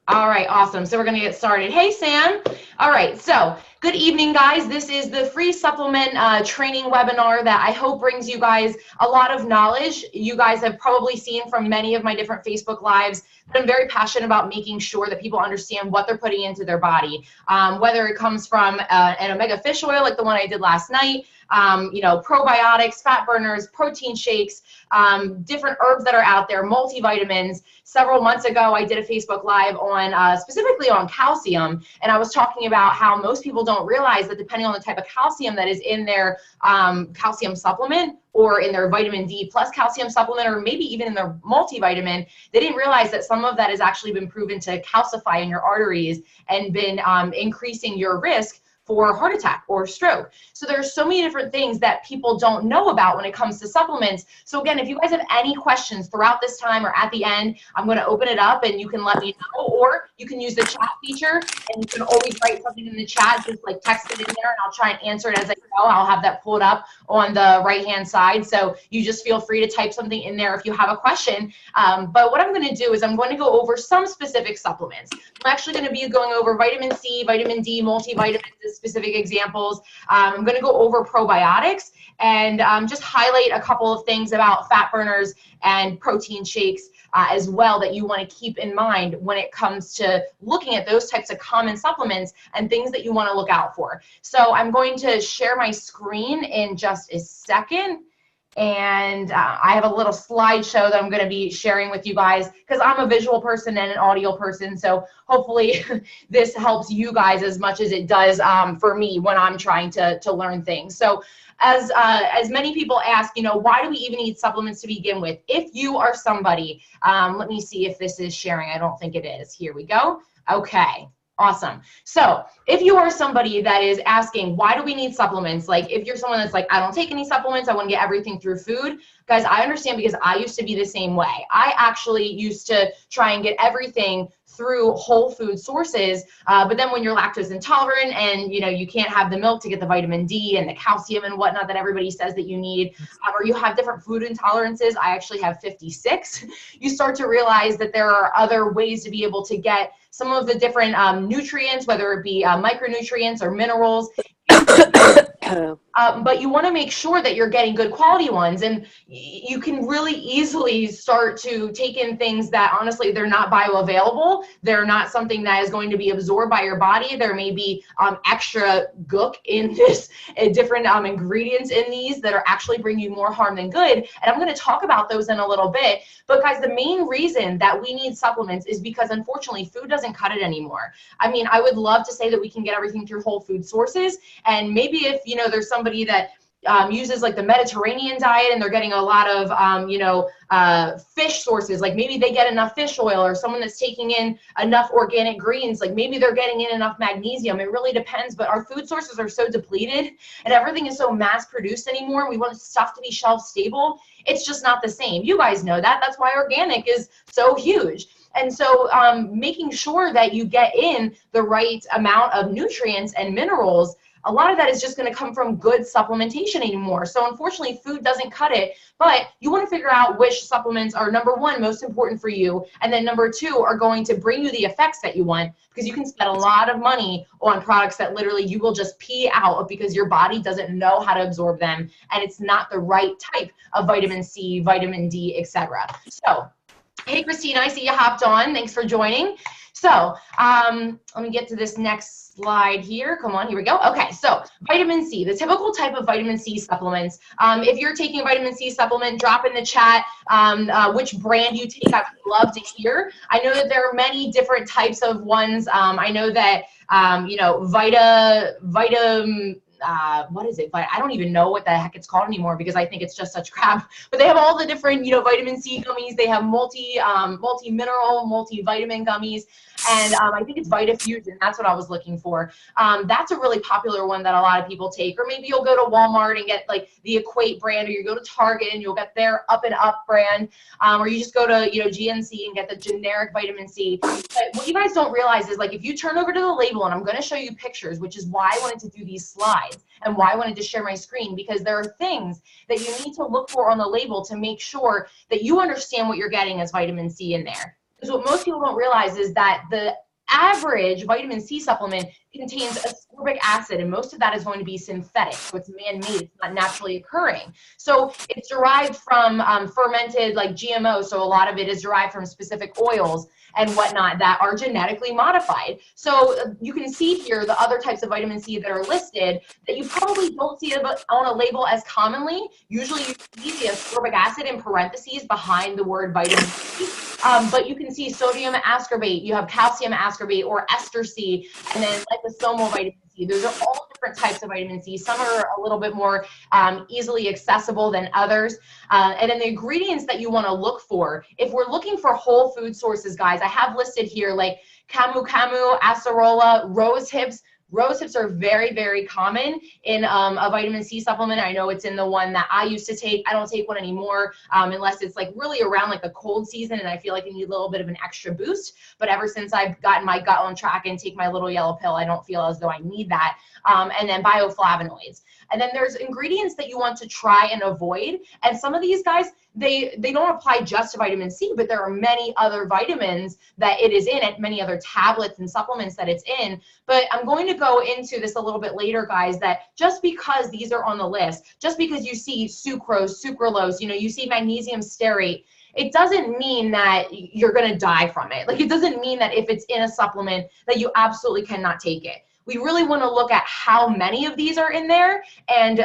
All right, awesome. So we're going to get started. Hey, Sam. All right, so good evening, guys. This is the free supplement training webinar that I hope brings you guys a lot of knowledge. You guys have probably seen from many of my different Facebook Lives that I'm very passionate about making sure that people understand what they're putting into their body, whether it comes from an omega fish oil like the one I did last night, probiotics, fat burners, protein shakes, different herbs that are out there, multivitamins. Several months ago, I did a Facebook Live on specifically on calcium, and I was talking about how most people don't realize that depending on the type of calcium that is in their calcium supplement or in their vitamin D plus calcium supplement, or maybe even in their multivitamin, they didn't realize that some of that has actually been proven to calcify in your arteries and been increasing your risk for heart attack or stroke. So there's so many different things that people don't know about when it comes to supplements. So again, if you guys have any questions throughout this time or at the end, I'm going to open it up and you can let me know, or you can use the chat feature and you can always write something in the chat, just like text it in there and I'll try and answer it as I go. I'll have that pulled up on the right-hand side. So you just feel free to type something in there if you have a question. But what I'm going to do is I'm going to go over some specific supplements. I'm actually going to be going over vitamin C, vitamin D, multivitamins, specific examples. I'm going to go over probiotics and just highlight a couple of things about fat burners and protein shakes as well that you want to keep in mind when it comes to looking at those types of common supplements and things that you want to look out for. So I'm going to share my screen in just a second. And I have a little slideshow that I'm going to be sharing with you guys because I'm a visual person and an audio person. So hopefully this helps you guys as much as it does for me when I'm trying to learn things. So as many people ask, why do we even need supplements to begin with? If you are somebody, let me see if this is sharing. I don't think it is. Here we go. Okay. Awesome. So if you are somebody that is asking, why do we need supplements? Like if you're someone that's like, I don't take any supplements, I want to get everything through food. Guys, I understand because I used to be the same way. I actually used to try and get everything through whole food sources. But then when you're lactose intolerant and you can't have the milk to get the vitamin D and the calcium and whatnot that everybody says that you need, or you have different food intolerances, I actually have 56, you start to realize that there are other ways to be able to get some of the different nutrients, whether it be micronutrients or minerals. But you want to make sure that you're getting good quality ones, and you can really easily start to take in things that honestly they're not bioavailable. They're not something that is going to be absorbed by your body. There may be extra gook in this, different ingredients in these that are actually bringing you more harm than good. And I'm going to talk about those in a little bit. But guys, the main reason that we need supplements is because unfortunately food doesn't cut it anymore. I mean, I would love to say that we can get everything through whole food sources, and maybe if there's somebody that uses like the Mediterranean diet and they're getting a lot of fish sources, like maybe they get enough fish oil, or someone that's taking in enough organic greens, like maybe they're getting in enough magnesium. It really depends, but our food sources are so depleted and everything is so mass produced anymore. We want stuff to be shelf stable. It's just not the same. You guys know that. That's why organic is so huge. And so making sure that you get in the right amount of nutrients and minerals, a lot of that is just going to come from good supplementation anymore. So unfortunately, food doesn't cut it, but you want to figure out which supplements are, number one, most important for you, and then number two, are going to bring you the effects that you want, because you can spend a lot of money on products that literally you will just pee out because your body doesn't know how to absorb them, and it's not the right type of vitamin C, vitamin D, etc. So, hey, Christina, I see you hopped on. Thanks for joining. So let me get to this next slide here. Come on, here we go. Okay, so vitamin C, the typical type of vitamin C supplements. If you're taking a vitamin C supplement, drop in the chat which brand you take. I would love to hear. I know that there are many different types of ones. I know that, what is it? But I don't even know what the heck it's called anymore because I think it's just such crap. But they have all the different, vitamin C gummies. They have multi-mineral, multivitamin gummies. And I think it's VitaFusion. That's what I was looking for. That's a really popular one that a lot of people take. Or maybe you'll go to Walmart and get like the Equate brand, or you go to Target and you'll get their Up and Up brand. Or you just go to GNC and get the generic vitamin C. But what you guys don't realize is, like, if you turn over to the label, and I'm going to show you pictures, which is why I wanted to do these slides and why I wanted to share my screen, because there are things that you need to look for on the label to make sure that you understand what you're getting as vitamin C in there. Because what most people don't realize is that the average vitamin C supplement contains ascorbic acid, and most of that is going to be synthetic. So it's man-made, it's not naturally occurring. So it's derived from fermented, like GMO. So a lot of it is derived from specific oils and whatnot that are genetically modified. So you can see here the other types of vitamin C that are listed that you probably don't see on a label as commonly. Usually you see the ascorbic acid in parentheses behind the word vitamin C. But you can see sodium ascorbate, you have calcium ascorbate or ester C, and then liposomal vitamin C. Those are all different types of vitamin C. Some are a little bit more easily accessible than others. And then the ingredients that you want to look for, if we're looking for whole food sources, guys, I have listed here like camu camu, acerola, rose hips. Rose hips are very, very common in a vitamin C supplement. I know it's in the one that I used to take. I don't take one anymore unless it's like really around like the cold season and I feel like I need a little bit of an extra boost. But ever since I've gotten my gut on track and take my little yellow pill, I don't feel as though I need that. And then bioflavonoids. And then there's ingredients that you want to try and avoid. And some of these guys, they don't apply just to vitamin C, but there are many other vitamins that it is in, and many other tablets and supplements that it's in. But I'm going to go into this a little bit later, guys, that just because these are on the list, just because you see sucrose, sucralose, you see magnesium stearate, it doesn't mean that you're going to die from it. Like, it doesn't mean that if it's in a supplement that you absolutely cannot take it. We really want to look at how many of these are in there and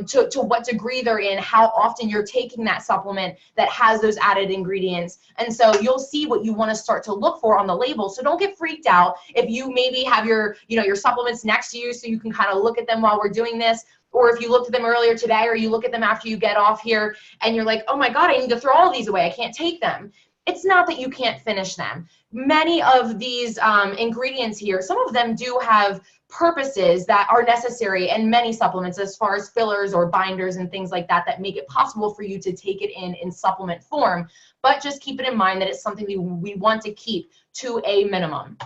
to what degree they're in, how often you're taking that supplement that has those added ingredients. And so you'll see what you want to start to look for on the label. So don't get freaked out if you maybe have your supplements next to you so you can kind of look at them while we're doing this. Or if you looked at them earlier today, or you look at them after you get off here and you're like, oh my God, I need to throw all these away. I can't take them. It's not that you can't finish them. Many of these ingredients here, some of them do have purposes that are necessary in many supplements as far as fillers or binders and things like that that make it possible for you to take it in supplement form. But just keep it in mind that it's something we want to keep to a minimum.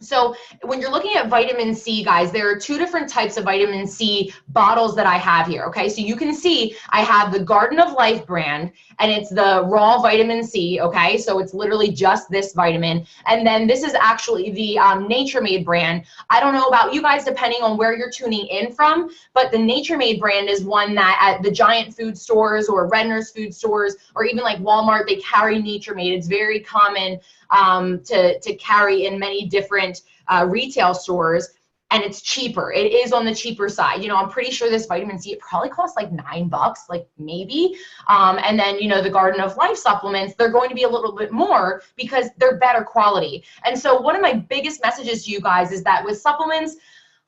So when you're looking at vitamin C, guys, there are two different types of vitamin C bottles that I have here, okay? So you can see I have the Garden of Life brand, and it's the raw vitamin C, okay? So it's literally just this vitamin. And then this is actually the Nature Made brand. I don't know about you guys, depending on where you're tuning in from, but the Nature Made brand is one that at the giant food stores or Redner's food stores or even like Walmart, they carry Nature Made. It's very common to carry in many different retail stores, and it's cheaper. It is on the cheaper side. I'm pretty sure this vitamin C, it probably costs like $9, like maybe. And then, the Garden of Life supplements, they're going to be a little bit more because they're better quality. And so one of my biggest messages to you guys is that with supplements,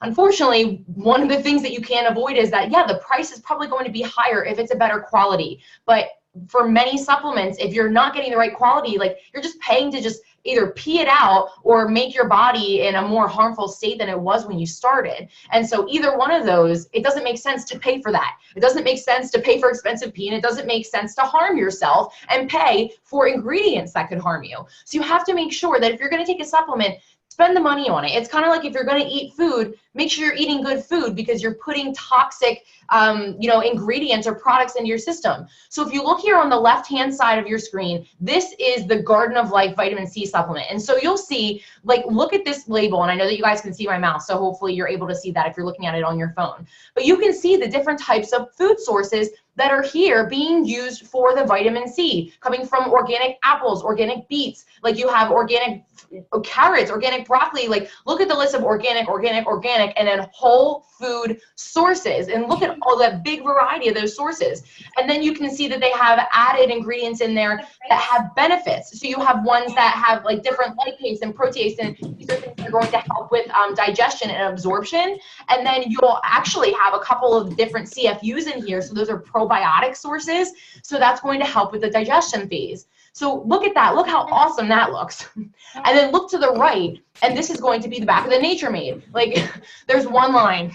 unfortunately, one of the things that you can't avoid is that, yeah, the price is probably going to be higher if it's a better quality. But for many supplements, if you're not getting the right quality, like you're just paying to just either pee it out or make your body in a more harmful state than it was when you started. And so either one of those, it doesn't make sense to pay for that. It doesn't make sense to pay for expensive pee, and it doesn't make sense to harm yourself and pay for ingredients that could harm you. So you have to make sure that if you're going to take a supplement, spend the money on it. It's kind of like if you're going to eat food, make sure you're eating good food because you're putting toxic, ingredients or products into your system. So if you look here on the left-hand side of your screen, this is the Garden of Life vitamin C supplement. And so you'll see, like, look at this label. And I know that you guys can see my mouse, so hopefully you're able to see that if you're looking at it on your phone. But you can see the different types of food sources that are here being used for the vitamin C, coming from organic apples, organic beets, like you have organic carrots, organic broccoli. Like, look at the list of organic, and then whole food sources, and look at all that big variety of those sources. And then you can see that they have added ingredients in there that have benefits. So you have ones that have like different lipase and protease, and these are things that are going to help with digestion and absorption. And then you'll actually have a couple of different CFUs in here. So those are probiotic sources. So that's going to help with the digestion phase. So look at that. Look how awesome that looks. And then look to the right, and this is going to be the back of the Nature Made. Like, there's one line.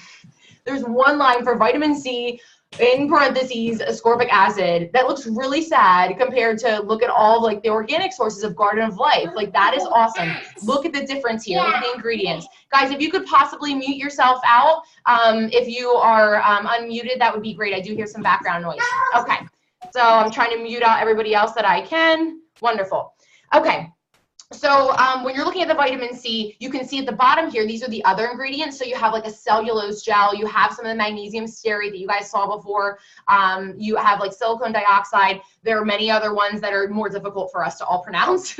There's one line for vitamin C, in parentheses, ascorbic acid. That looks really sad compared to look at all like the organic sources of Garden of Life. Like, that is awesome. Look at the difference here. Look at the ingredients. Guys, if you could possibly mute yourself out, if you are unmuted, that would be great. I do hear some background noise. Okay. So I'm trying to mute out everybody else that I can. Wonderful. Okay. So when you're looking at the vitamin C, you can see at the bottom here, these are the other ingredients. So you have like a cellulose gel, you have some of the magnesium stearate that you guys saw before, you have like silicone dioxide. There are many other ones that are more difficult for us to all pronounce,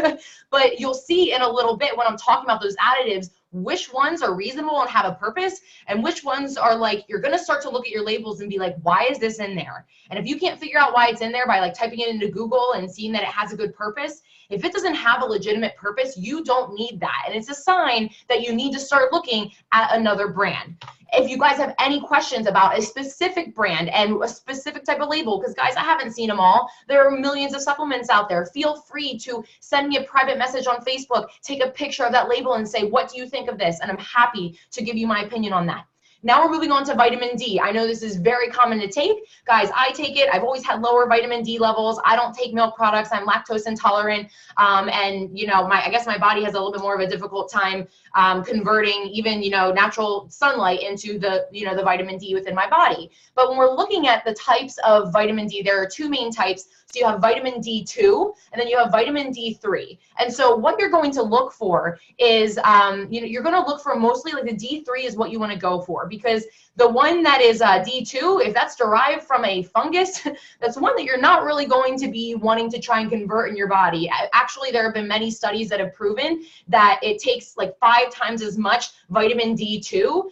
but you'll see in a little bit when I'm talking about those additives, which ones are reasonable and have a purpose, and which ones are like, you're gonna start to look at your labels and be like, why is this in there? And if you can't figure out why it's in there by like typing it into Google and seeing that it has a good purpose, if it doesn't have a legitimate purpose, you don't need that. And it's a sign that you need to start looking at another brand. If you guys have any questions about a specific brand and a specific type of label, because guys, I haven't seen them all. There are millions of supplements out there. Feel free to send me a private message on Facebook, take a picture of that label and say, what do you think of this? And I'm happy to give you my opinion on that. Now we're moving on to vitamin D. I know this is very common to take. Guys, I take it. I've always had lower vitamin D levels. I don't take milk products. I'm lactose intolerant. And, you know, I guess my body has a little bit more of a difficult time converting even, you know, natural sunlight into the, you know, the vitamin D within my body. But when we're looking at the types of vitamin D, there are two main types. So you have vitamin D2 and then you have vitamin D3. And so what you're going to look for is, you know, you're going to look for mostly like the D3 is what you want to go for, because the one that is D2, if that's derived from a fungus, that's one that you're not really going to be wanting to try and convert in your body. Actually, there have been many studies that have proven that it takes like 5 times as much vitamin D2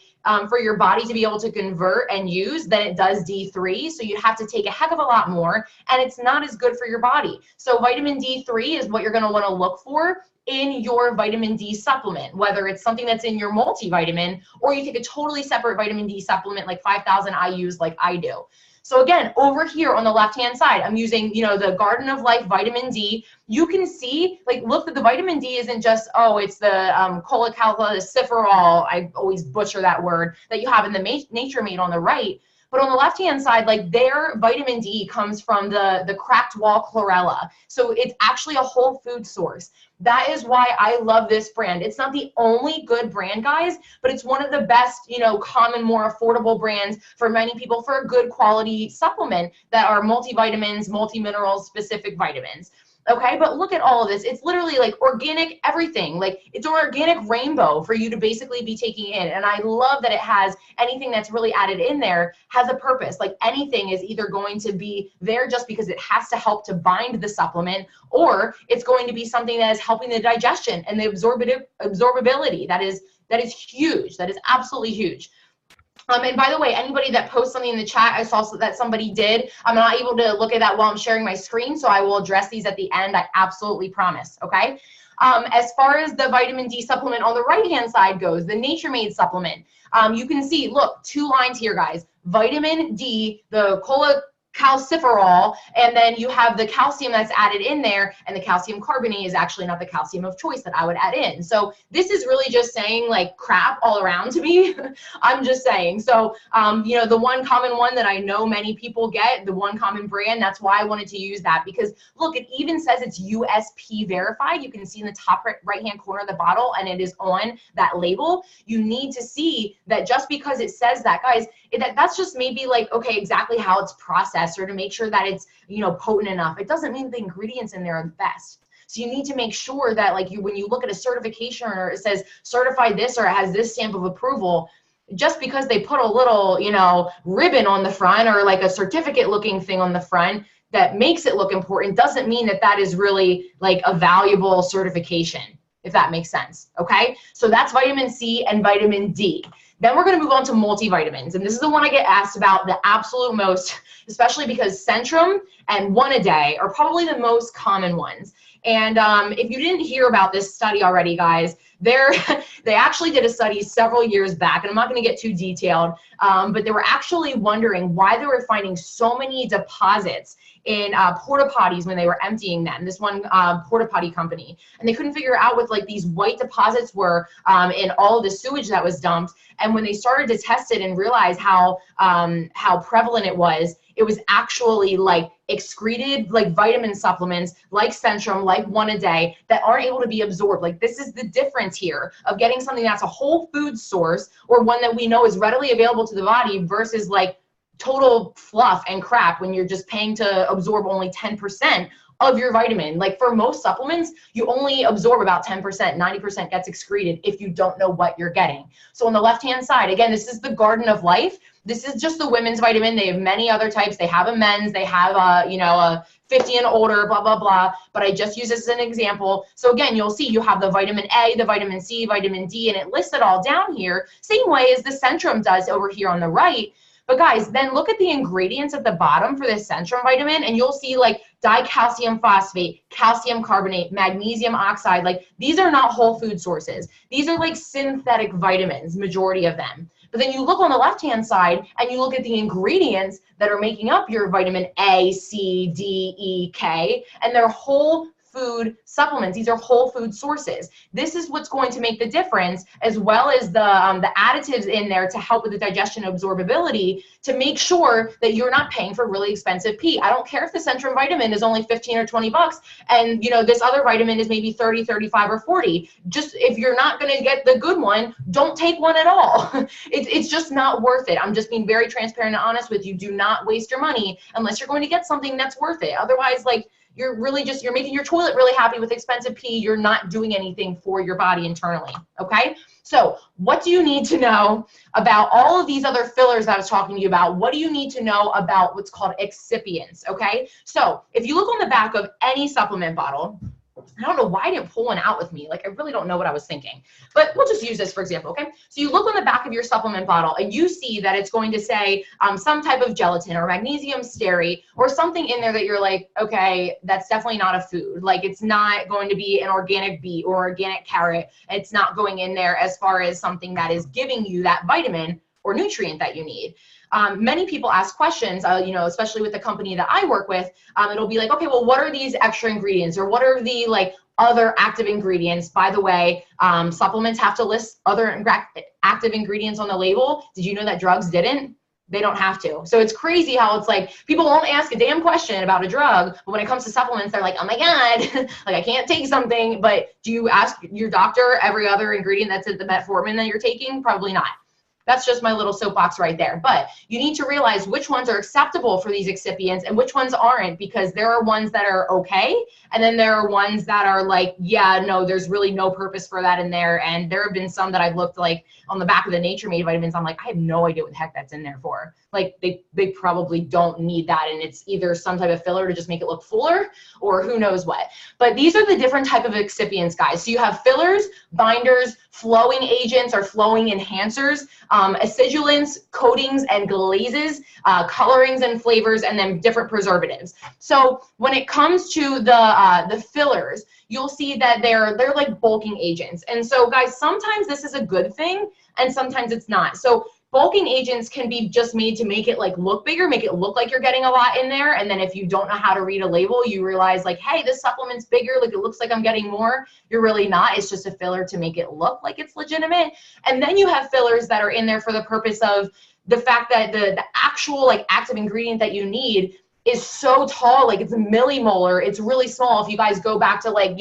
for your body to be able to convert and use than it does D3. So you have to take a heck of a lot more, and it's not as good for your body. So vitamin D3 is what you're going to want to look for in your vitamin D supplement, whether it's something that's in your multivitamin or you take a totally separate vitamin D supplement like 5,000 IUs like I do. So again, over here on the left-hand side, I'm using, you know, the Garden of Life vitamin D. You can see, like, look, that the vitamin D isn't just, oh, it's the cholecalciferol, I always butcher that word, that you have in the Nature Made on the right. But on the left-hand side, like, their vitamin D comes from the cracked wall chlorella. So it's actually a whole food source. That is why I love this brand. It's not the only good brand, guys, but it's one of the best, you know, common, more affordable brands for many people for a good quality supplement that are multivitamins, multi-minerals, specific vitamins. Okay, but look at all of this. It's literally like organic everything. Like, it's an organic rainbow for you to basically be taking in. And I love that it has anything that's really added in there has a purpose. Like, anything is either going to be there just because it has to help to bind the supplement, or it's going to be something that is helping the digestion and the absorbability. That is huge. That is absolutely huge. And by the way, anybody that posts something in the chat, I saw that somebody did. I'm not able to look at that while I'm sharing my screen, so I will address these at the end. I absolutely promise, okay? As far as the vitamin D supplement on the right-hand side goes, the Nature Made supplement, you can see, look, 2 lines here, guys. Vitamin D, the cholecalciferol, and then you have the calcium that's added in there, and the calcium carbonate is actually not the calcium of choice that I would add in. So this is really just saying like crap all around to me. I'm just saying. So, you know, the one common one that I know many people get, the one common brand, that's why I wanted to use that, because look, it even says it's USP verified. You can see in the top right-hand corner of the bottle, and it is on that label. You need to see that just because it says that, guys, that's just maybe like, okay, exactly how it's processed, or to make sure that it's, you know, potent enough. It doesn't mean the ingredients in there are the best. So you need to make sure that, like, when you look at a certification, or it says certified this, or it has this stamp of approval, just because they put a little, you know, ribbon on the front, or like a certificate looking thing on the front that makes it look important, doesn't mean that that is really like a valuable certification, if that makes sense. Okay, so that's vitamin C and vitamin D. Then we're going to move on to multivitamins, and this is the one I get asked about the absolute most, especially because Centrum and One A Day are probably the most common ones. And if you didn't hear about this study already, guys, they actually did a study several years back, and I'm not going to get too detailed, but they were actually wondering why they were finding so many deposits in porta potties when they were emptying them, this one porta potty company. And they couldn't figure out what like these white deposits were in all of the sewage that was dumped. And when they started to test it and realize how prevalent it was actually like excreted like vitamin supplements like Centrum, like One A Day, that aren't able to be absorbed. Like, this is the difference here of getting something that's a whole food source, or one that we know is readily available to the body, versus like total fluff and crap when you're just paying to absorb only 10% of your vitamin. Like for most supplements, you only absorb about 10%, 90% gets excreted if you don't know what you're getting. So on the left-hand side, again, this is the Garden of Life. This is just the women's vitamin. They have many other types. They have a men's, they have a 50 and older, blah, blah, blah. But I just use this as an example. So again, you'll see you have the vitamin A, the vitamin C, vitamin D, and it lists it all down here. Same way as the Centrum does over here on the right. But guys, then look at the ingredients at the bottom for this Centrum vitamin, and you'll see like dicalcium phosphate, calcium carbonate, magnesium oxide. Like these are not whole food sources. These are like synthetic vitamins, majority of them. But then you look on the left-hand side and you look at the ingredients that are making up your vitamin A, C, D, E, K, and they're whole food supplements. These are whole food sources. This is what's going to make the difference, as well as the additives in there to help with the digestion absorbability, to make sure that you're not paying for really expensive pee. I don't care if the Centrum vitamin is only 15 or 20 bucks and this other vitamin is maybe 30, 35 or 40. Just if you're not going to get the good one, don't take one at all. It's just not worth it. I'm just being very transparent and honest with you. Do not waste your money unless you're going to get something that's worth it. Otherwise, like, you're making your toilet really happy with expensive pee. You're not doing anything for your body internally, okay? So what do you need to know about all of these other fillers that I was talking to you about? What do you need to know about what's called excipients, okay? So if you look on the back of any supplement bottle, I don't know why I didn't pull one out with me. Like, I really don't know what I was thinking. But we'll just use this for example, okay? So you look on the back of your supplement bottle and you see that it's going to say some type of gelatin or magnesium stearate or something in there that you're like, okay, that's definitely not a food. Like, it's not going to be an organic beet or organic carrot. It's not going in there as far as something that is giving you that vitamin or nutrient that you need. Many people ask questions, especially with the company that I work with. It'll be like, okay, well, what are these extra ingredients, or what are the like other active ingredients? By the way, supplements have to list other active ingredients on the label. Did you know that drugs didn't? They don't have to. So it's crazy how it's like people won't ask a damn question about a drug, but when it comes to supplements, they're like, oh my God, like I can't take something. But do you ask your doctor every other ingredient that's in the metformin that you're taking? Probably not. That's just my little soapbox right there. But you need to realize which ones are acceptable for these excipients and which ones aren't, because there are ones that are okay. And then there are ones that are like, yeah, no, there's really no purpose for that in there. And there have been some that I've looked like on the back of the Nature Made vitamins. I'm like, I have no idea what the heck that's in there for. Like they probably don't need that. And it's either some type of filler to just make it look fuller or who knows what. But these are the different type of excipients, guys. So you have fillers, binders, flowing agents or flowing enhancers, acidulants, coatings and glazes, colorings and flavors, and then different preservatives. So when it comes to the fillers, you'll see that they're like bulking agents. And so guys, sometimes this is a good thing and sometimes it's not. So bulking agents can be just made to make it like look bigger, make it look like you're getting a lot in there. And then if you don't know how to read a label, you realize like, hey, this supplement's bigger, like it looks like I'm getting more. You're really not. It's just a filler to make it look like it's legitimate. And then you have fillers that are in there for the purpose of the fact that the actual like active ingredient that you need is so tall, like it's a millimolar. It's really small. If you guys go back to like,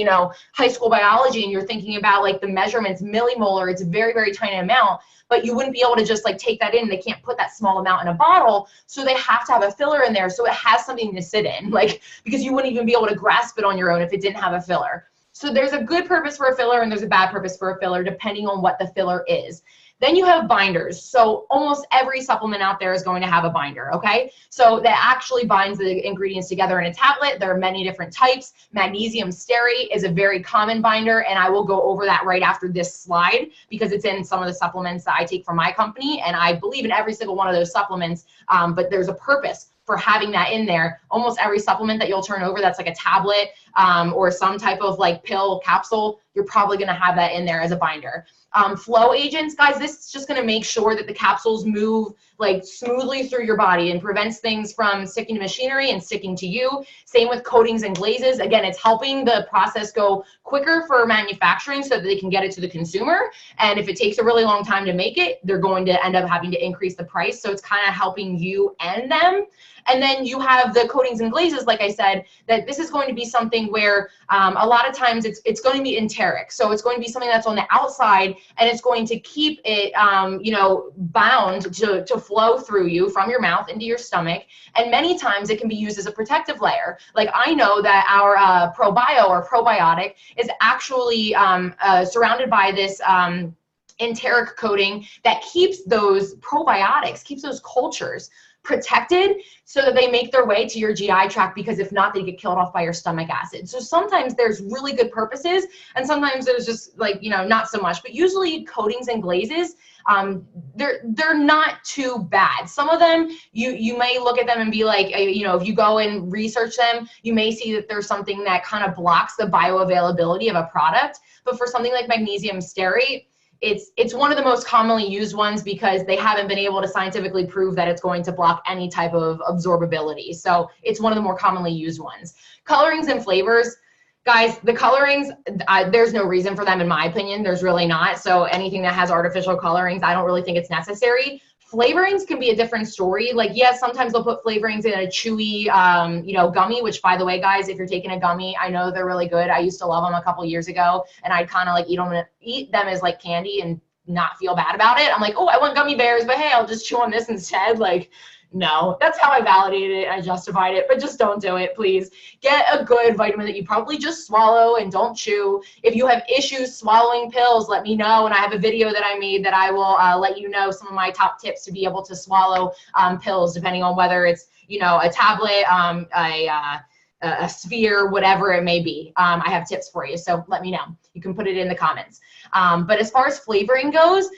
high school biology and you're thinking about like the measurements, millimolar, it's a very, very tiny amount, but you wouldn't be able to just like take that in. They can't put that small amount in a bottle. So they have to have a filler in there. So it has something to sit in, like, because you wouldn't even be able to grasp it on your own if it didn't have a filler. So there's a good purpose for a filler and there's a bad purpose for a filler, depending on what the filler is. Then you have binders. So almost every supplement out there is going to have a binder, okay? So that actually binds the ingredients together in a tablet. There are many different types. Magnesium stearate is a very common binder, and I will go over that right after this slide because it's in some of the supplements that I take from my company, and I believe in every single one of those supplements, but there's a purpose for having that in there. Almost every supplement that you'll turn over that's like a tablet or some type of like pill capsule, you're probably gonna have that in there as a binder. Flow agents, guys, this is just gonna make sure that the capsules move like smoothly through your body and prevents things from sticking to machinery and sticking to you. Same with coatings and glazes. Again, it's helping the process go quicker for manufacturing so that they can get it to the consumer. And if it takes a really long time to make it, they're going to end up having to increase the price. So it's kind of helping you and them. And then you have the coatings and glazes, like I said, that this is going to be something where a lot of times it's going to be enteric. So it's going to be something that's on the outside, and it's going to keep it, you know, bound to flow through you from your mouth into your stomach. And many times it can be used as a protective layer. Like I know that our ProBio or probiotic is actually surrounded by this enteric coating that keeps those probiotics, keeps those cultures protected so that they make their way to your GI tract, because if not, they get killed off by your stomach acid. So sometimes there's really good purposes, and sometimes there's just like, you know, not so much. But usually coatings and glazes, they're not too bad. Some of them, you may look at them and be like, you know, if you go and research them, you may see that there's something that kind of blocks the bioavailability of a product. But for something like magnesium stearate, it's one of the most commonly used ones because they haven't been able to scientifically prove that it's going to block any type of absorbability. So it's one of the more commonly used ones. Colorings and flavors, guys, the colorings, there's no reason for them in my opinion. There's really not. So anything that has artificial colorings, I don't really think it's necessary. Flavorings can be a different story. Like, yes, sometimes they'll put flavorings in a chewy, you know, gummy, which by the way, guys, if you're taking a gummy, I know they're really good. I used to love them a couple years ago, and I'd kind of like eat them as like candy and not feel bad about it. I'm like, oh, I want gummy bears, but hey, I'll just chew on this instead. Like, no, that's how I validated it. I justified it, but just don't do it, please. Get a good vitamin that you probably just swallow and don't chew. If you have issues swallowing pills, let me know. And I have a video that I made that I will let you know some of my top tips to be able to swallow pills, depending on whether it's, you know, a tablet, a sphere, whatever it may be. I have tips for you, so let me know. You can put it in the comments. But as far as flavoring goes,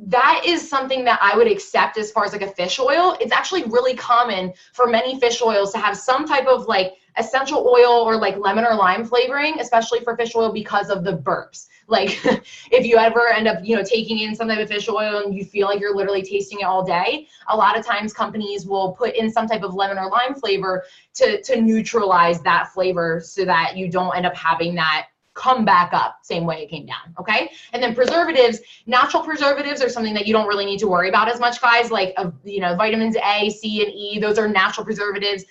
that is something that I would accept as far as like a fish oil. It's actually really common for many fish oils to have some type of like essential oil or like lemon or lime flavoring, especially for fish oil because of the burps. Like if you ever end up, you know, taking in some type of fish oil and you feel like you're literally tasting it all day, a lot of times companies will put in some type of lemon or lime flavor to neutralize that flavor so that you don't end up having that come back up same way it came down. Okay. And then preservatives, natural preservatives are something that you don't really need to worry about as much, guys. Like, you know, vitamins A, C, and E, those are natural preservatives.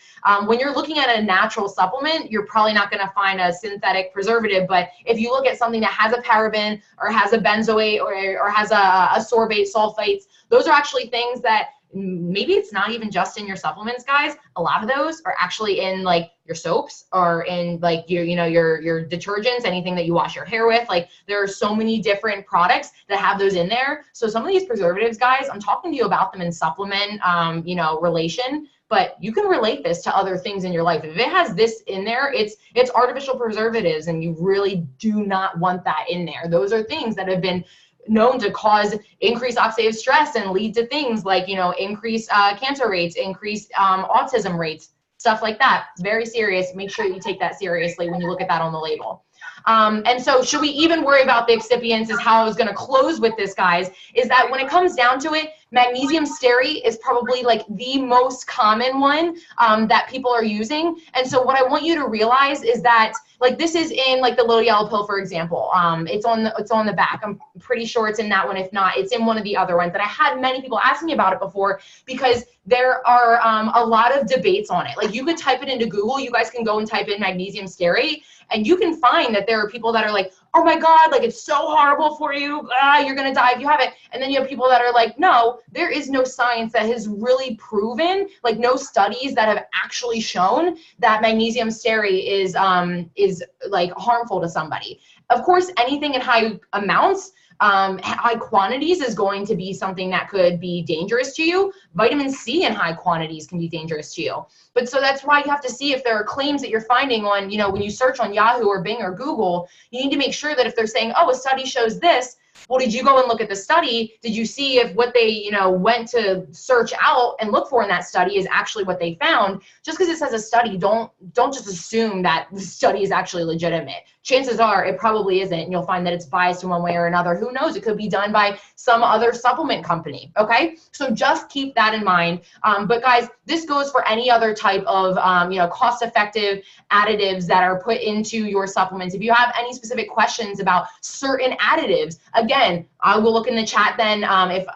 When you're looking at a natural supplement, you're probably not going to find a synthetic preservative. But if you look at something that has a paraben or has a benzoate or has a sorbate, sulfates, those are actually things that maybe it's not even just in your supplements, guys. A lot of those are actually in like your soaps or in like your, you know, your detergents, anything that you wash your hair with. Like there are so many different products that have those in there. So some of these preservatives, guys, I'm talking to you about them in supplement, you know, relation, but you can relate this to other things in your life. If it has this in there, it's artificial preservatives, and you really do not want that in there. Those are things that have been known to cause increased oxidative stress and lead to things like, you know, increased cancer rates, increased autism rates, stuff like that. It's very serious. Make sure you take that seriously when you look at that on the label. And so should we even worry about the excipients, is how I was going to close with this, guys, is that when it comes down to it, magnesium stearate is probably like the most common one that people are using. And so what I want you to realize is that, like, this is in like the little yellow pill, for example. It's on the back. I'm pretty sure it's in that one. If not, it's in one of the other ones. And I had many people asking me about it before because there are a lot of debates on it. Like you could type it into Google. You guys can go and type in magnesium stearate, and you can find that there are people that are like, oh my God, like it's so horrible for you. You're going to die if you have it. And then you have people that are like, no, there is no science that has really proven, like no studies that have actually shown that magnesium stearate is like harmful to somebody. Of course, anything in high amounts, high quantities is going to be something that could be dangerous to you. Vitamin C in high quantities can be dangerous to you. But so that's why you have to see if there are claims that you're finding on, you know, when you search on Yahoo or Bing or Google, you need to make sure that if they're saying, oh, a study shows this, well, did you go and look at the study? Did you see if what they, you know, went to search out and look for in that study is actually what they found? Just because it says a study, don't just assume that the study is actually legitimate. Chances are it probably isn't, and you'll find that it's biased in one way or another. Who knows? It could be done by some other supplement company, okay? So just keep that in mind. But guys, this goes for any other type of, you know, cost-effective additives that are put into your supplements. If you have any specific questions about certain additives, again, I will look in the chat then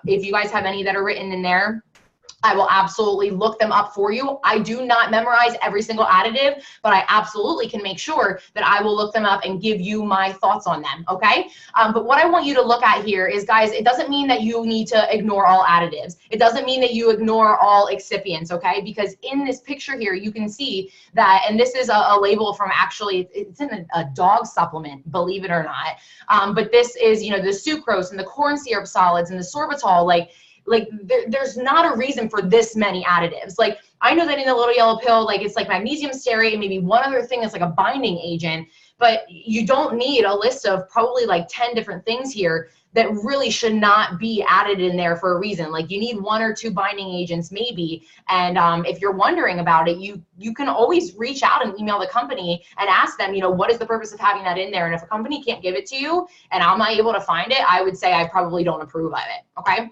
if you guys have any that are written in there. I will absolutely look them up for you. I do not memorize every single additive, but I absolutely can make sure that I will look them up and give you my thoughts on them, okay? But what I want you to look at here is, guys, it doesn't mean that you need to ignore all additives. It doesn't mean that you ignore all excipients, okay? Because in this picture here, you can see that, and this is a label from, actually, it's in a dog supplement, believe it or not. But this is, you know, the sucrose and the corn syrup solids and the sorbitol, there's not a reason for this many additives. Like, I know that in the little yellow pill, like, it's like magnesium stearate and maybe one other thing that's like a binding agent, but you don't need a list of probably like 10 different things here that really should not be added in there for a reason. Like, you need 1 or 2 binding agents maybe. And if you're wondering about it, you can always reach out and email the company and ask them, you know, what is the purpose of having that in there? And if a company can't give it to you and I'm not able to find it, I would say I probably don't approve of it, okay?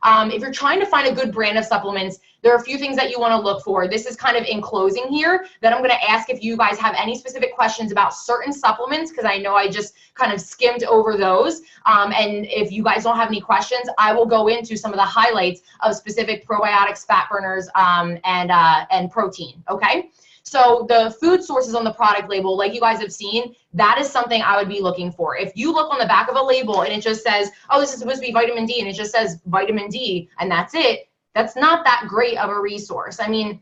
If you're trying to find a good brand of supplements, there are a few things that you want to look for. This is kind of in closing here. Then I'm going to ask if you guys have any specific questions about certain supplements, because I know I just kind of skimmed over those. And if you guys don't have any questions, I will go into some of the highlights of specific probiotics, fat burners, and protein, okay? So the food sources on the product label, like you guys have seen, that is something I would be looking for. If you look on the back of a label and it just says, oh, this is supposed to be vitamin D, and it just says vitamin D, and that's it, that's not that great of a resource. I mean,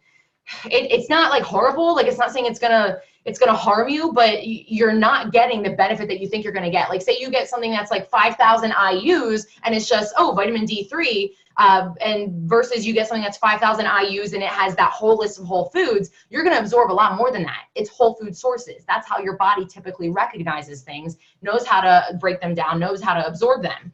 it's not like horrible. Like, it's not saying it's gonna harm you, but you're not getting the benefit that you think you're gonna get. Like, say you get something that's like 5,000 IUs and it's just, oh, vitamin D3, and versus you get something that's 5,000 IUs and it has that whole list of whole foods, you're going to absorb a lot more than that. It's whole food sources. That's how your body typically recognizes things, knows how to break them down, knows how to absorb them.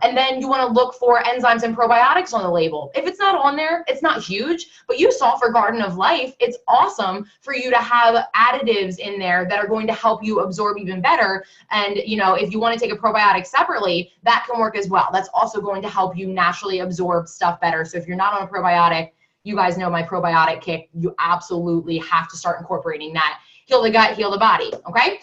And then you want to look for enzymes and probiotics on the label. If it's not on there, it's not huge, but you saw for Garden of Life, it's awesome for you to have additives in there that are going to help you absorb even better. And, you know, if you want to take a probiotic separately, that can work as well. That's also going to help you naturally absorb stuff better. So if you're not on a probiotic, you guys know my probiotic kick, you absolutely have to start incorporating that. Heal the gut, heal the body, okay?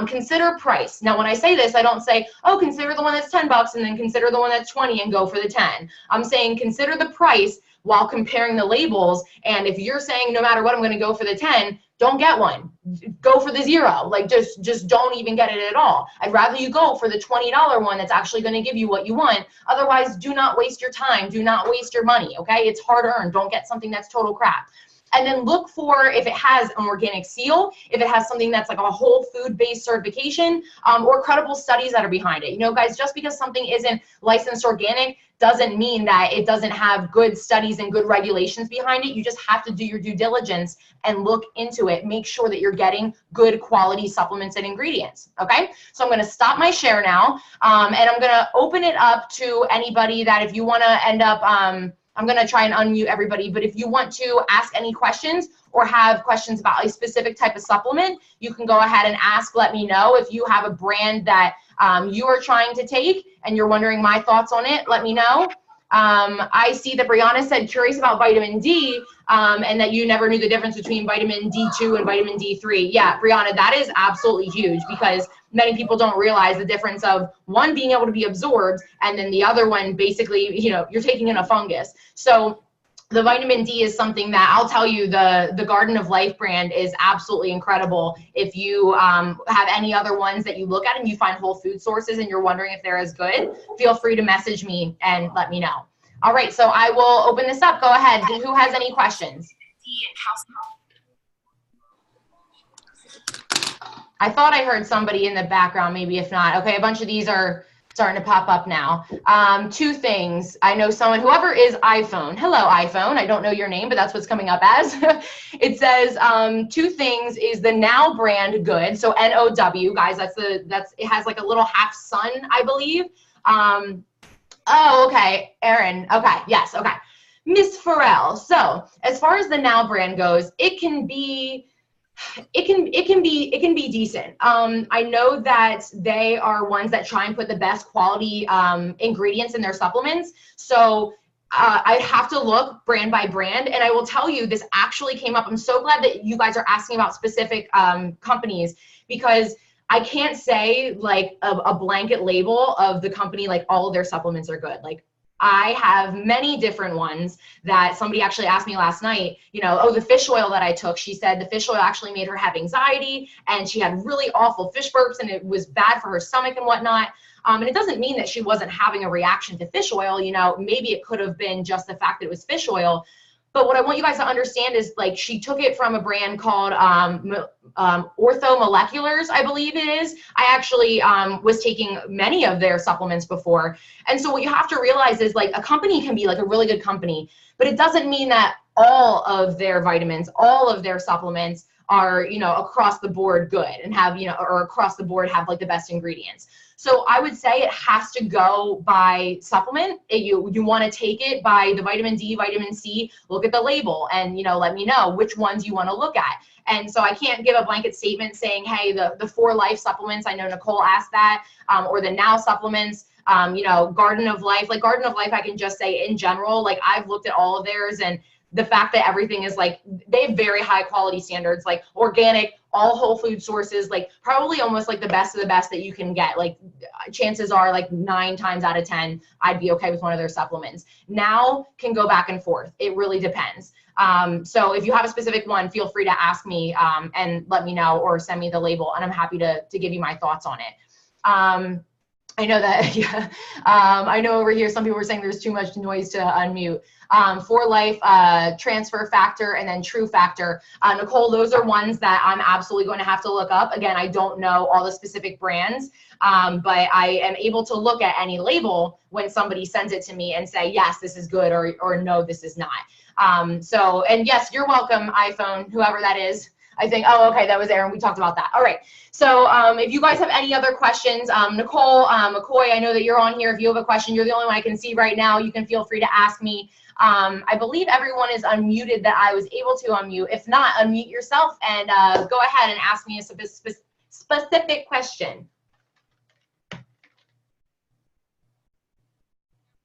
Consider price. Now, when I say this, I don't say, oh, consider the one that's $10 and then consider the one that's 20 and go for the 10. I'm saying consider the price while comparing the labels. And if you're saying no matter what, I'm going to go for the 10, don't get one. Go for the 0. Like, just don't even get it at all. I'd rather you go for the $20 one that's actually going to give you what you want. Otherwise, do not waste your time. Do not waste your money, okay? It's hard earned. Don't get something that's total crap. And then look for if it has an organic seal, if it has something that's like a whole food-based certification, or credible studies that are behind it. You know, guys, just because something isn't licensed organic doesn't mean that it doesn't have good studies and good regulations behind it. You just have to do your due diligence and look into it. Make sure that you're getting good quality supplements and ingredients, okay? So I'm going to stop my share now, and I'm going to open it up to anybody that if you want to end up I'm going to try and unmute everybody, but if you want to ask any questions or have questions about a specific type of supplement, you can go ahead and ask, let me know. If you have a brand that you are trying to take and you're wondering my thoughts on it, let me know. I see that Brianna said curious about vitamin D, and that you never knew the difference between vitamin D2 and vitamin D3. Yeah, Brianna, that is absolutely huge because many people don't realize the difference of one being able to be absorbed and then the other one basically, you know, you're taking in a fungus. So the vitamin D is something that I'll tell you, the Garden of Life brand is absolutely incredible. If you have any other ones that you look at and you find whole food sources and you're wondering if they're as good, feel free to message me and let me know. All right, so I will open this up. Go ahead. Who has any questions? I thought I heard somebody in the background, maybe if not. Okay, a bunch of these are starting to pop up now. 2 things. I know someone, whoever is iPhone. Hello, iPhone. I don't know your name, but that's what's coming up as. It says 2 things. Is the Now brand good? So NOW, guys. It has like a little half sun, I believe. Oh, okay, Erin. Okay, yes, okay. Miss Farrell. So as far as the Now brand goes, it can be decent. I know that they are ones that try and put the best quality ingredients in their supplements. So I'd have to look brand by brand. And I will tell you, this actually came up. I'm so glad that you guys are asking about specific companies, because I can't say like a blanket label of the company, like all of their supplements are good. Like I have many different ones that somebody actually asked me last night, you know, oh, the fish oil that I took, she said the fish oil actually made her have anxiety and she had really awful fish burps and it was bad for her stomach and whatnot. And it doesn't mean that she wasn't having a reaction to fish oil. You know, maybe it could have been just the fact that it was fish oil. But what I want you guys to understand is, like, she took it from a brand called Orthomoleculars, I believe it is. I actually was taking many of their supplements before. And so what you have to realize is, like, a company can be like a really good company, but it doesn't mean that all of their vitamins, all of their supplements are, you know, across the board good and have, you know, or across the board have like the best ingredients. So I would say it has to go by supplement. You want to take it by the vitamin D, vitamin C, look at the label and, you know, let me know which ones you want to look at. And so I can't give a blanket statement saying, hey, the 4 Life supplements, I know Nicole asked that, or the Now supplements, you know, Garden of Life. Like Garden of Life, I can just say in general, like I've looked at all of theirs, and the fact that everything is like, they have very high quality standards, like organic, all whole food sources, like probably almost like the best of the best that you can get. Like chances are like 9 times out of 10, I'd be okay with one of their supplements. Now can go back and forth. It really depends. So if you have a specific one, feel free to ask me and let me know or send me the label, and I'm happy to give you my thoughts on it. I know that, yeah. I know over here some people were saying there's too much noise to unmute. 4 Life, Transfer Factor, and then True Factor. Nicole, those are ones that I'm absolutely going to have to look up. Again, I don't know all the specific brands, but I am able to look at any label when somebody sends it to me and say, yes, this is good, or no, this is not. So, and yes, you're welcome, iPhone, whoever that is. I think, oh, okay, that was Aaron. We talked about that. All right. So if you guys have any other questions, Nicole, McCoy, I know that you're on here. If you have a question, you're the only one I can see right now. You can feel free to ask me. I believe everyone is unmuted that I was able to unmute. If not, unmute yourself and go ahead and ask me a specific question.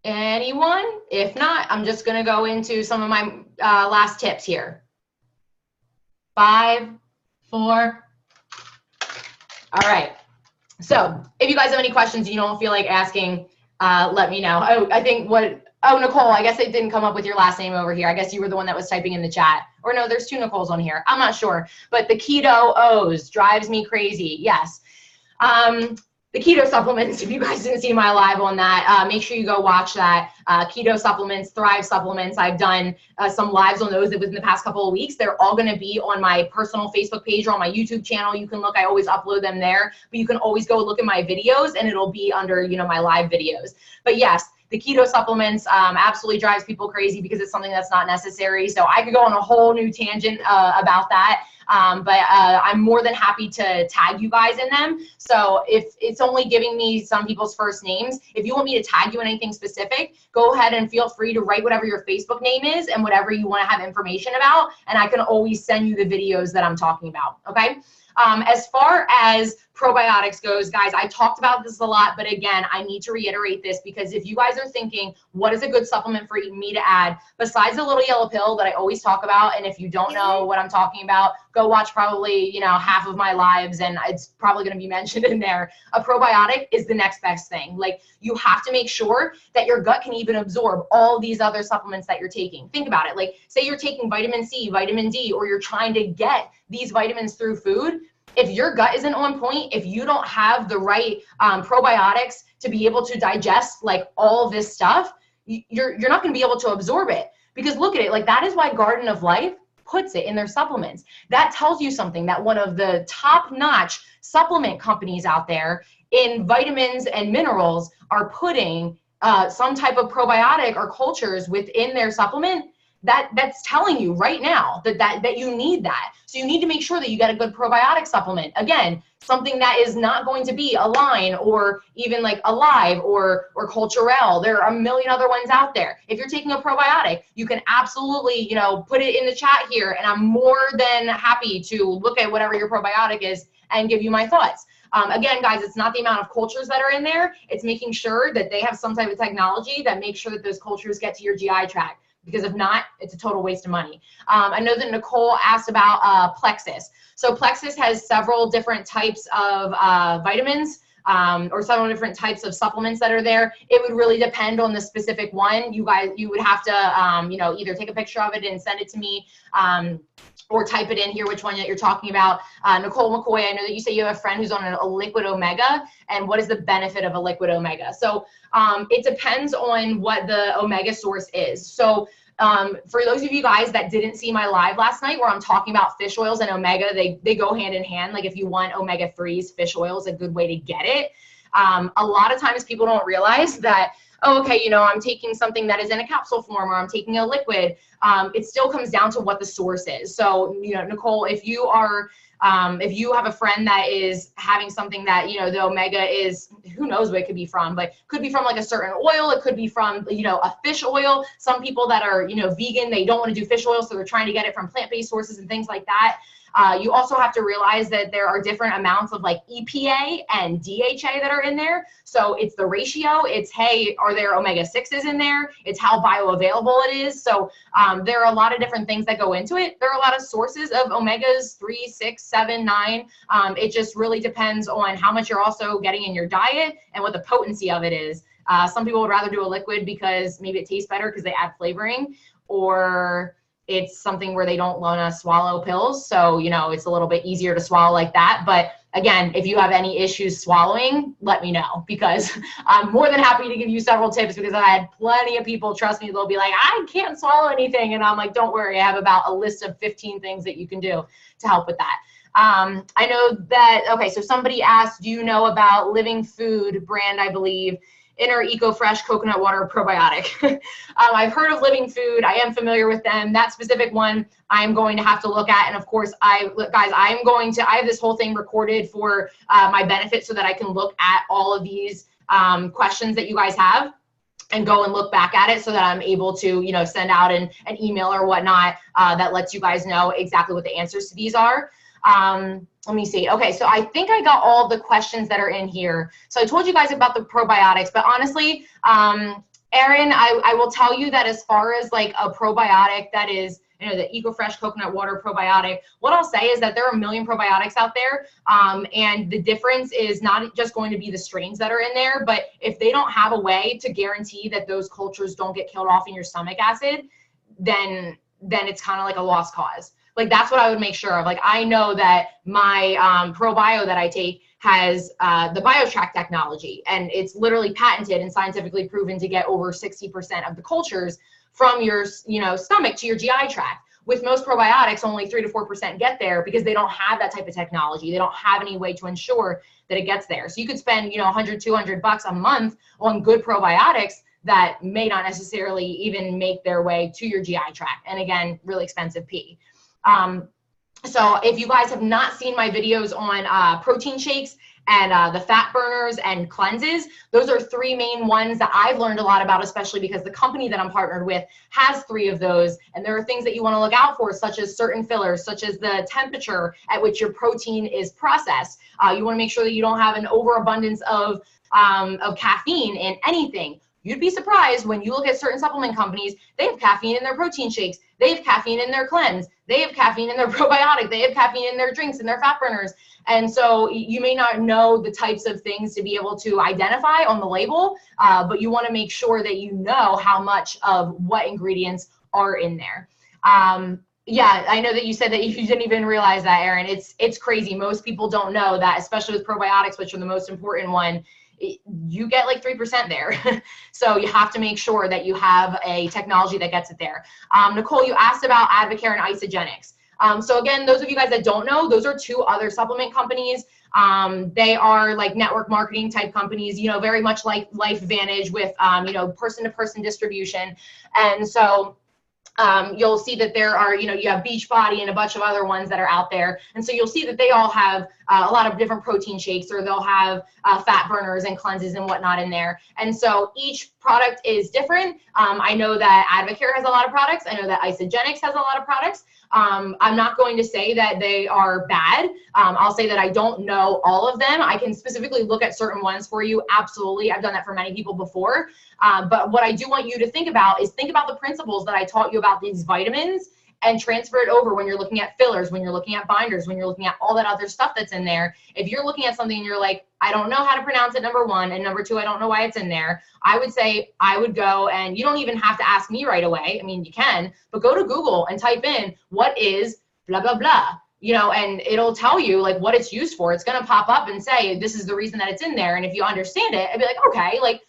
Anyone? If not, I'm just going to go into some of my last tips here. 5, 4. All right. So if you guys have any questions you don't feel like asking, let me know. Oh, I think Nicole, I guess it didn't come up with your last name over here. I guess you were the one that was typing in the chat. Or no, there's 2 Nicoles on here. I'm not sure. But the keto O's drives me crazy. Yes. The keto supplements, if you guys didn't see my live on that, make sure you go watch that. Keto supplements, Thrive supplements, I've done some lives on those within the past couple of weeks. They're all going to be on my personal Facebook page or on my YouTube channel. You can look, I always upload them there, but you can always go look at my videos and it'll be under, you know, my live videos. But yes, the keto supplements absolutely drives people crazy because it's something that's not necessary. So I could go on a whole new tangent about that. But I'm more than happy to tag you guys in them. So if it's only giving me some people's first names, if you want me to tag you in anything specific, go ahead and feel free to write whatever your Facebook name is and whatever you want to have information about. And I can always send you the videos that I'm talking about. Okay. As far as probiotics goes, guys, I talked about this a lot, but again, I need to reiterate this because if you guys are thinking, what is a good supplement for me to add besides the little yellow pill that I always talk about? And if you don't know what I'm talking about, go watch probably, you know, half of my lives and it's probably going to be mentioned in there. A probiotic is the next best thing. Like, you have to make sure that your gut can even absorb all these other supplements that you're taking. Think about it. Like, say you're taking vitamin C, vitamin D, or you're trying to get these vitamins through food. If your gut isn't on point, if you don't have the right probiotics to be able to digest like all this stuff, you're not going to be able to absorb it. Because look at it, like that is why Garden of Life puts it in their supplements. That tells you something, that one of the top-notch supplement companies out there in vitamins and minerals are putting some type of probiotic or cultures within their supplement. That's telling you right now that you need that. So you need to make sure that you get a good probiotic supplement. Again, something that is not going to be a Line or even like Alive or Culturelle. There are a million other ones out there. If you're taking a probiotic, you can absolutely, you know, put it in the chat here, and I'm more than happy to look at whatever your probiotic is and give you my thoughts. Again, guys, it's not the amount of cultures that are in there. It's making sure that they have some type of technology that makes sure that those cultures get to your GI tract. Because if not, it's a total waste of money. I know that Nicole asked about Plexus. So Plexus has several different types of vitamins. or several different types of supplements that are there. It would really depend on the specific one. You would have to, you know, either take a picture of it and send it to me, or type it in here, which one that you're talking about. Nicole McCoy, I know that you say you have a friend who's on a liquid omega, and what is the benefit of a liquid omega? So it depends on what the omega source is. So for those of you guys that didn't see my live last night where I'm talking about fish oils and omega, they go hand in hand. Like if you want omega-3s, fish oil is a good way to get it. A lot of times people don't realize that, oh, okay, you know, I'm taking something that is in a capsule form or I'm taking a liquid. It still comes down to what the source is. So, you know, Nicole, if you are, if you have a friend that is having something that, you know, the omega is, who knows what it could be from, but could be from like a certain oil. It could be from, you know, a fish oil. Some people that are, you know, vegan, they don't want to do fish oil, so they're trying to get it from plant-based sources and things like that. You also have to realize that there are different amounts of like EPA and DHA that are in there. So it's the ratio. It's, hey, are there omega-6s in there? It's how bioavailable it is. So there are a lot of different things that go into it. There are a lot of sources of omegas 3, 6, 7, 9. It just really depends on how much you're also getting in your diet and what the potency of it is. Some people would rather do a liquid because maybe it tastes better because they add flavoring, or it's something where they don't want to swallow pills. So, you know, it's a little bit easier to swallow like that. But again, if you have any issues swallowing, let me know, because I'm more than happy to give you several tips, because I had plenty of people, trust me, they'll be like, I can't swallow anything. And I'm like, don't worry, I have about a list of 15 things that you can do to help with that. I know that, okay, so somebody asked, do you know about Living Food brand, I believe, Inner Eco Fresh Coconut Water Probiotic? I've heard of Living Food. I am familiar with them. That specific one I'm going to have to look at. And of course, I have this whole thing recorded for my benefit so that I can look at all of these questions that you guys have and go and look back at it so that I'm able to, you know, send out an email or whatnot that lets you guys know exactly what the answers to these are. Let me see. Okay, so I think I got all the questions that are in here. So I told you guys about the probiotics, but honestly, Erin, I will tell you that as far as like a probiotic that is, you know, the EcoFresh Coconut Water Probiotic, what I'll say is that there are a million probiotics out there, and the difference is not just going to be the strains that are in there, but if they don't have a way to guarantee that those cultures don't get killed off in your stomach acid, then it's kind of like a lost cause. Like that's what I would make sure of. Like I know that my ProBio that I take has the BioTrack technology, and it's literally patented and scientifically proven to get over 60% of the cultures from your, you know, stomach to your GI tract. With most probiotics, only 3 to 4% get there because they don't have that type of technology. They don't have any way to ensure that it gets there. So you could spend, you know, $100, $200 a month on good probiotics that may not necessarily even make their way to your GI tract. And again, really expensive pee. So if you guys have not seen my videos on protein shakes and the fat burners and cleanses, those are 3 main ones that I've learned a lot about, especially because the company that I'm partnered with has 3 of those. And there are things that you want to look out for, such as certain fillers, such as the temperature at which your protein is processed. You want to make sure that you don't have an overabundance of caffeine in anything. You'd be surprised when you look at certain supplement companies, they have caffeine in their protein shakes, they have caffeine in their cleanse, they have caffeine in their probiotic, they have caffeine in their drinks and their fat burners. And so you may not know the types of things to be able to identify on the label, but you want to make sure that you know how much of what ingredients are in there. Yeah, I know that you said that you didn't even realize that, Erin. It's crazy. Most people don't know that, especially with probiotics, which are the most important one. You get like 3% there. So you have to make sure that you have a technology that gets it there. Nicole, you asked about Advocare and Isagenix. So again, those of you guys that don't know, those are 2 other supplement companies. They are like network marketing type companies, you know, very much like LifeVantage with, you know, person-to-person distribution. And so you'll see that there are, you know, you have Beachbody and a bunch of other ones that are out there. And so you'll see that they all have a lot of different protein shakes, or they'll have fat burners and cleanses and whatnot in there. And so each product is different. I know that Advocare has a lot of products. I know that Isagenix has a lot of products. I'm not going to say that they are bad. I'll say that I don't know all of them. I can specifically look at certain ones for you. Absolutely. I've done that for many people before. But what I do want you to think about is think about the principles that I taught you about these vitamins and transfer it over when you're looking at fillers, when you're looking at binders, when you're looking at all that other stuff that's in there. If you're looking at something and you're like, I don't know how to pronounce it, number one, and number two, I don't know why it's in there, I would say I would go, and you don't even have to ask me right away. I mean, you can, but go to Google and type in what is blah, blah, blah, you know, and it'll tell you like what it's used for. It's going to pop up and say, this is the reason that it's in there. And if you understand it, I'd be like, okay, like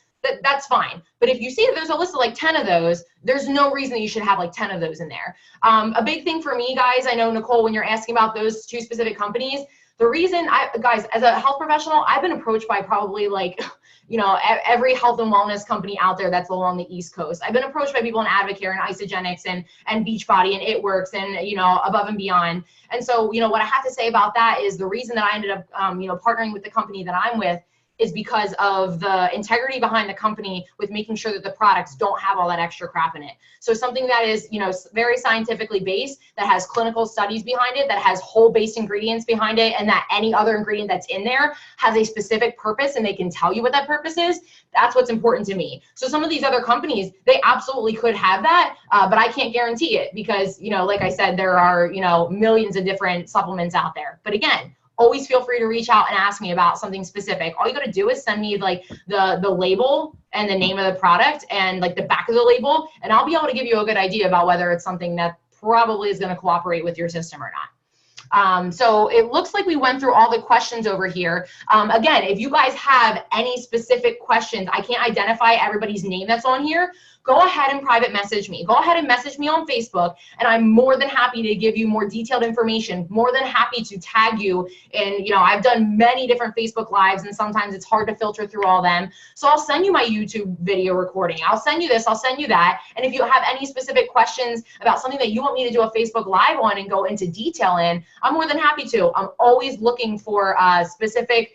that's fine. But if you see that there's a list of like 10 of those, there's no reason that you should have like 10 of those in there. A big thing for me, guys, I know, Nicole, when you're asking about those two specific companies, the reason guys, as a health professional, I've been approached by probably like, you know, every health and wellness company out there that's along the East Coast. I've been approached by people in Advocare and Isogenics and Beachbody and It Works and, you know, Above and Beyond. And so, you know, what I have to say about that is the reason that I ended up, you know, partnering with the company that I'm with is because of the integrity behind the company with making sure that the products don't have all that extra crap in it. So something that is, you know, very scientifically based, that has clinical studies behind it, that has whole-based ingredients behind it, and that any other ingredient that's in there has a specific purpose and they can tell you what that purpose is, that's what's important to me. So some of these other companies, they absolutely could have that, but I can't guarantee it because, you know, like I said, there are, you know, millions of different supplements out there. But again, always feel free to reach out and ask me about something specific. All you got to do is send me like the label and the name of the product and like the back of the label, and I'll be able to give you a good idea about whether it's something that probably is going to cooperate with your system or not. So it looks like we went through all the questions over here. Again, if you guys have any specific questions, I can't identify everybody's name that's on here, go ahead and private message me. Go ahead and message me on Facebook, and I'm more than happy to give you more detailed information, more than happy to tag you. And, you know, I've done many different Facebook Lives, and sometimes it's hard to filter through all them. So I'll send you my YouTube video recording. I'll send you this, I'll send you that. And if you have any specific questions about something that you want me to do a Facebook Live on and go into detail in, I'm more than happy to. I'm always looking for specific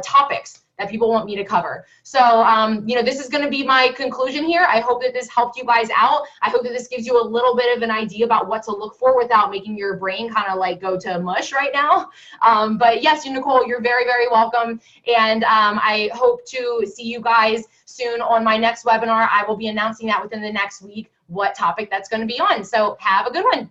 topics that people want me to cover. So, you know, this is going to be my conclusion here. I hope that this helped you guys out. I hope that this gives you a little bit of an idea about what to look for without making your brain kind of like go to mush right now. But yes, Nicole, you're very, very welcome. And I hope to see you guys soon on my next webinar. I will be announcing that within the next week, what topic that's going to be on. So have a good one.